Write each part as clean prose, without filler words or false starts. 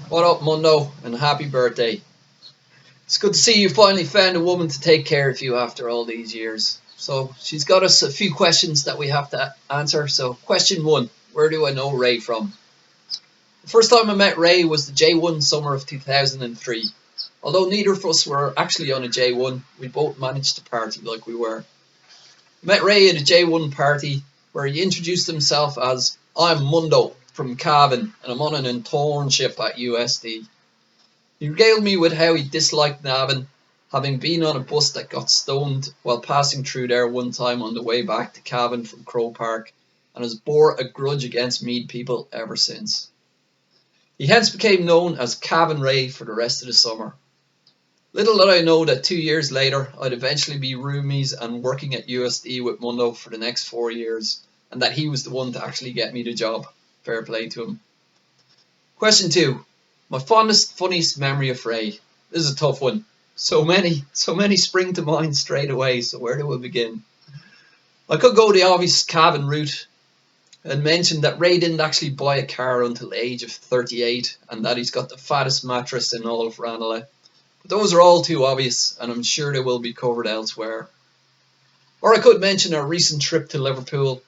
What up, Mundo, and happy birthday. It's good to see you finally found a woman to take care of you after all these years. So, she's got us a few questions that we have to answer. So, question one: where do I know Ray from? The first time I met Ray was the J1 summer of 2003. Although neither of us were actually on a J1, we both managed to party like we were. I met Ray at a J1 party where he introduced himself as I'm Mundo from Cavan and I'm on an internship at USD. He regaled me with how he disliked Navan, having been on a bus that got stoned while passing through there one time on the way back to Cavan from Crow Park, and has bore a grudge against Mead people ever since. He hence became known as Cavan Ray for the rest of the summer. Little did I know that 2 years later I'd eventually be roomies and working at USD with Mundo for the next 4 years, and that he was the one to actually get me the job. Fair play to him. Question 2. My fondest, funniest memory of Ray. This is a tough one. So many spring to mind straight away, so where do we begin? I could go the obvious Cavan route and mention that Ray didn't actually buy a car until the age of 38 and that he's got the fattest mattress in all of Ranelagh. But those are all too obvious, and I'm sure they will be covered elsewhere. Or I could mention our recent trip to Liverpool,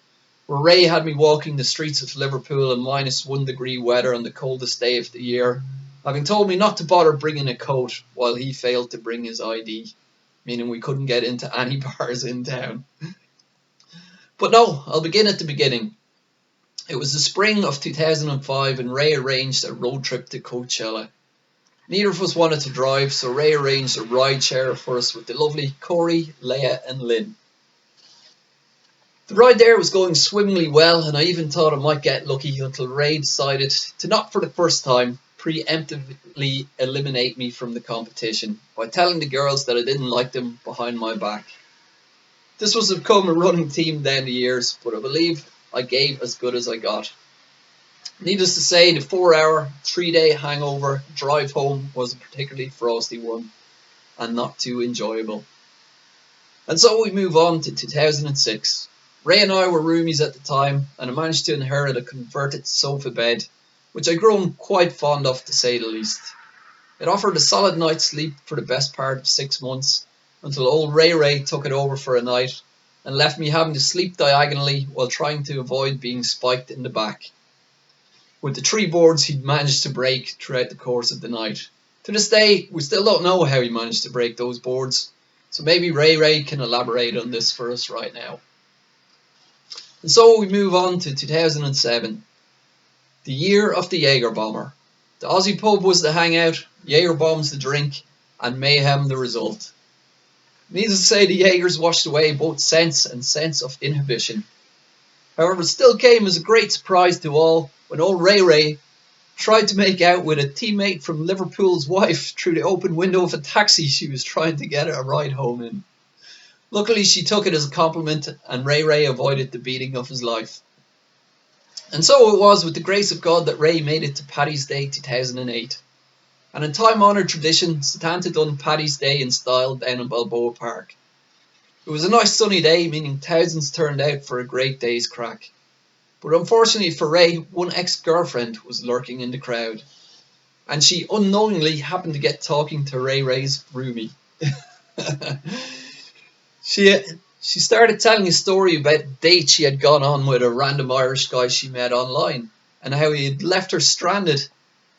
where Ray had me walking the streets of Liverpool in -1 degree weather on the coldest day of the year, having told me not to bother bringing a coat while he failed to bring his ID, meaning we couldn't get into any bars in town. But no, I'll begin at the beginning. It was the spring of 2005 and Ray arranged a road trip to Coachella. Neither of us wanted to drive, so Ray arranged a ride share for us with the lovely Corey, Leia and Lynn. The ride there was going swimmingly well, and I even thought I might get lucky until Ray decided to not for the first time preemptively eliminate me from the competition by telling the girls that I didn't like them behind my back. This was to become a running theme down the years, but I believe I gave as good as I got. Needless to say, the 4-hour, 3-day hangover drive home was a particularly frosty one and not too enjoyable. And so we move on to 2006. Ray and I were roomies at the time, and I managed to inherit a converted sofa bed, which I'd grown quite fond of to say the least. It offered a solid night's sleep for the best part of 6 months, until old Ray took it over for a night, and left me having to sleep diagonally while trying to avoid being spiked in the back, with the 3 boards he'd managed to break throughout the course of the night. To this day, we still don't know how he managed to break those boards, so maybe Ray can elaborate on this for us right now. And so we move on to 2007, the year of the Jaeger bomber. The Aussie pub was the hangout, Jaeger bombs the drink, and mayhem the result. Needless to say, the Jaegers washed away both sense and sense of inhibition. However, it still came as a great surprise to all when old Ray tried to make out with a teammate from Liverpool's wife through the open window of a taxi she was trying to get a ride home in. Luckily, she took it as a compliment, and Ray avoided the beating of his life. And so it was with the grace of God that Ray made it to Paddy's Day 2008. And in time-honoured tradition, Satanta done Paddy's Day in style down in Balboa Park. It was a nice sunny day, meaning thousands turned out for a great day's crack. But unfortunately for Ray, one ex-girlfriend was lurking in the crowd. And she unknowingly happened to get talking to Ray's roomie. She started telling a story about a date she had gone on with a random Irish guy she met online, and how he had left her stranded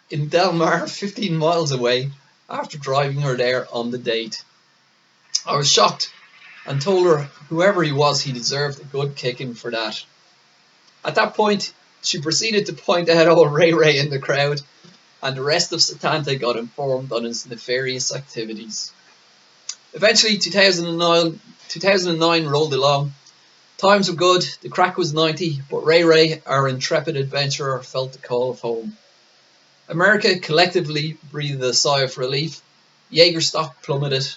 in Delmar 15 miles away after driving her there on the date. I was shocked and told her whoever he was, he deserved a good kicking for that. At that point, she proceeded to point out old Ray in the crowd, and the rest of Satanta got informed on his nefarious activities. Eventually, 2009 rolled along. Times were good, the crack was 90, but Ray, our intrepid adventurer, felt the call of home. America collectively breathed a sigh of relief, Jaeger stock plummeted,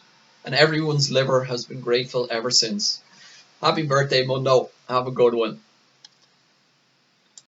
and everyone's liver has been grateful ever since. Happy birthday, Mundo. Have a good one.